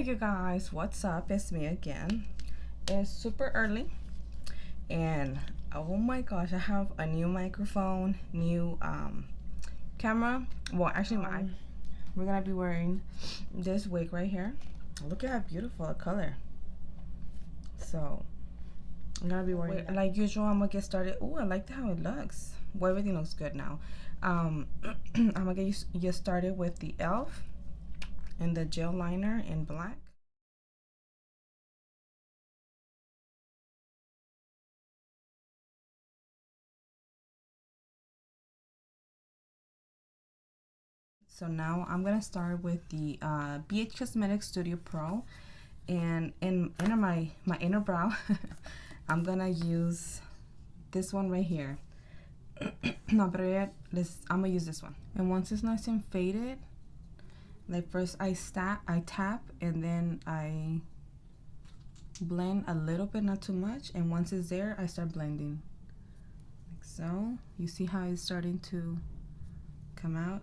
you guys, what's up? It's me again. It's super early and oh my gosh, I have a new microphone, new camera. Well, actually we're gonna be wearing this wig right here. Look at how beautiful a color. So I'm gonna be wearing it. Like usual, I'm gonna get started. Oh, I like how it looks. Well, everything looks good now. I'm gonna get you started with the e.l.f. and the gel liner in black. So now I'm gonna start with the BH Cosmetics Studio Pro, and in my inner brow, I'm gonna use this one right here. No, but yet, I'm gonna use this one. And once it's nice and faded, like first I tap, and then I blend a little bit, not too much. And once it's there, I start blending, like so. You see how it's starting to come out.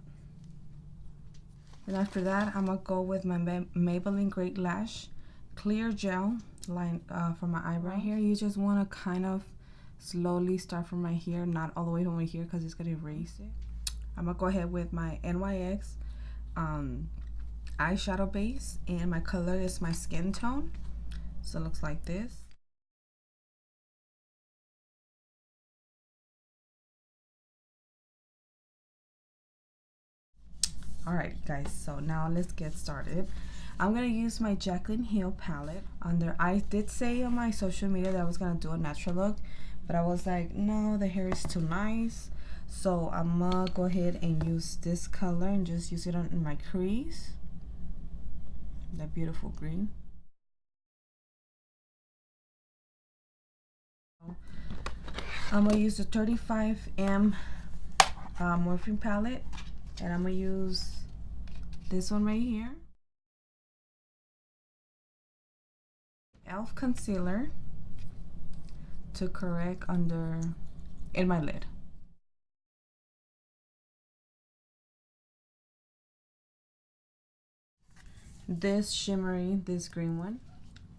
And after that, I'm gonna go with my Maybelline Great Lash Clear Gel line for my eyebrow. Right here, you just want to kind of slowly start from right here, not all the way from right here, because it's gonna erase it. I'm gonna go ahead with my NYX eyeshadow base, and my color is my skin tone, so it looks like this. Alright guys, so now let's get started. I'm gonna use my Jaclyn Hill palette. I did say on my social media that I was gonna do a natural look, but I was like, no, the hair is too nice. So I'm gonna go ahead and use this color and just use it on my crease. That beautiful green. I'm gonna use the 35M Morphine palette, and I'm gonna use this one right here. e.l.f. concealer to correct in my lid. This shimmery, this green one.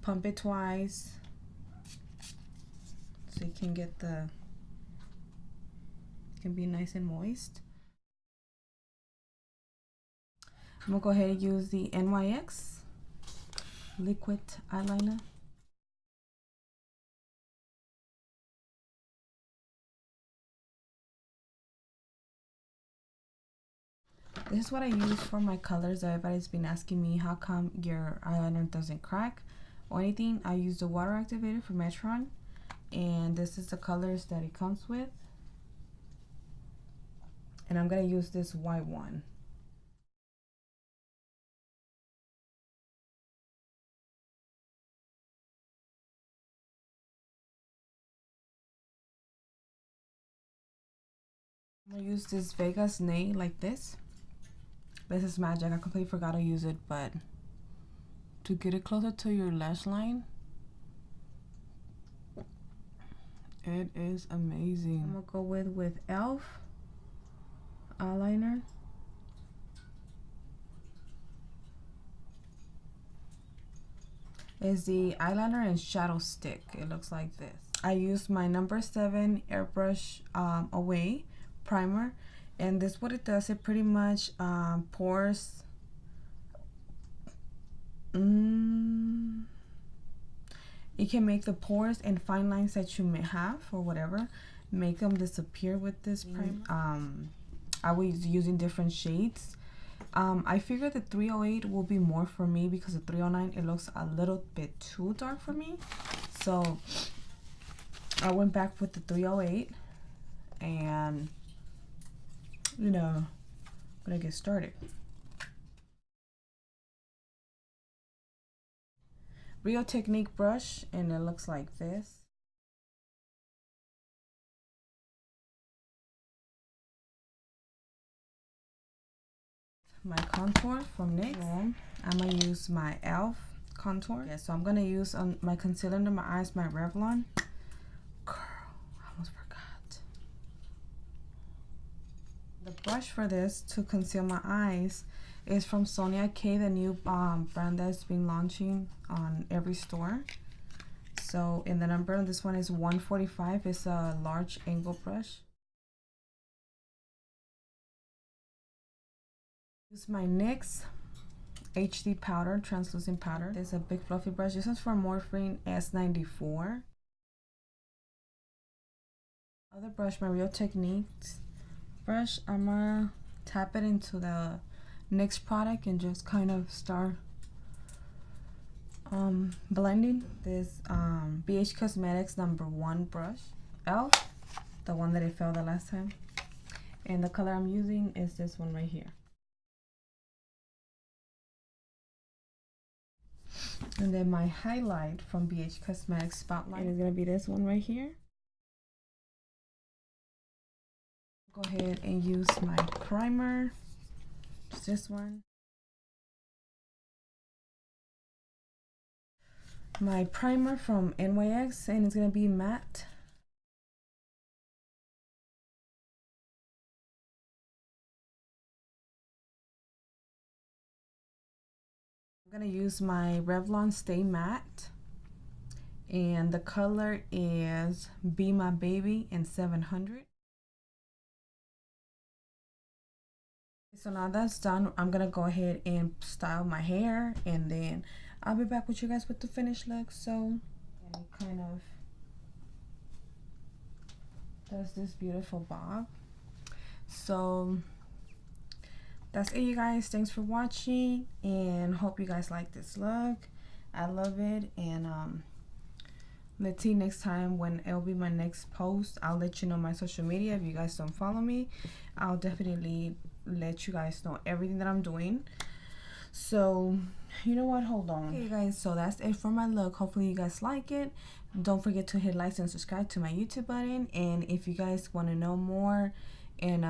Pump it twice so you can get it can be nice and moist. I'm gonna go ahead and use the NYX liquid eyeliner. This is what I use for my colors. Everybody's been asking me how come your eyeliner doesn't crack or anything. I use the water activator from Metron, and this is the colors that it comes with. And I'm gonna use this white one. I'm gonna use this Vegas nail like this. This is magic. I completely forgot to use it, but to get it closer to your lash line, it is amazing. I'm gonna go with e.l.f. eyeliner. Is the eyeliner and shadow stick. It looks like this. I used my number 7 airbrush away primer, and this what it does. It pretty much pours. It can make the pores and fine lines that you may have or whatever, make them disappear with this primer. I was using different shades. I figured the 308 will be more for me because the 309, it looks a little bit too dark for me. So I went back with the 308, and you know, I'm gonna get started. Real Technique brush, and it looks like this. My contour from NYX. I'm gonna use my e.l.f. contour. Okay, so I'm gonna use on my concealer under my eyes, my Revlon. Girl, I almost forgot. The brush for this to conceal my eyes It's from Sonia K, the new brand that's been launching on every store. So, and the number on this one is 145. It's a large angle brush. Use my NYX HD powder, translucent powder. There's a big fluffy brush. This is from Morphine S94. Other brush, my Real Techniques brush. I'm gonna tap it into the NYX product and just kind of start blending this BH Cosmetics #1 brush, the one that I fell the last time, and the color I'm using is this one right here. And then my highlight from BH Cosmetics Spotlight is gonna be this one right here. Go ahead and use my primer, just this one. My primer from NYX, and it's gonna be matte. I'm gonna use my Revlon Stay Matte, and the color is Be My Baby in 700. So now that's done, I'm gonna go ahead and style my hair, and then I'll be back with you guys with the finished look. So, and it kind of does this beautiful bob. So that's it, you guys. Thanks for watching, and hope you guys like this look. I love it, and let's see next time when it'll be my next post. I'll let you know my social media. If you guys don't follow me, I'll definitely let you guys know everything that I'm doing. So you know what, hold on. Okay, you guys, so that's it for my look. Hopefully you guys like it. Don't forget to hit like and subscribe to my YouTube button, and if you guys want to know more and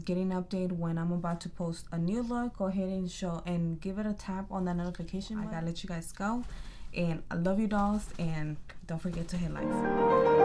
get an update when I'm about to post a new look, go ahead and give it a tap on that notification button. I gotta let you guys go, and I love you dolls, and don't forget to hit like.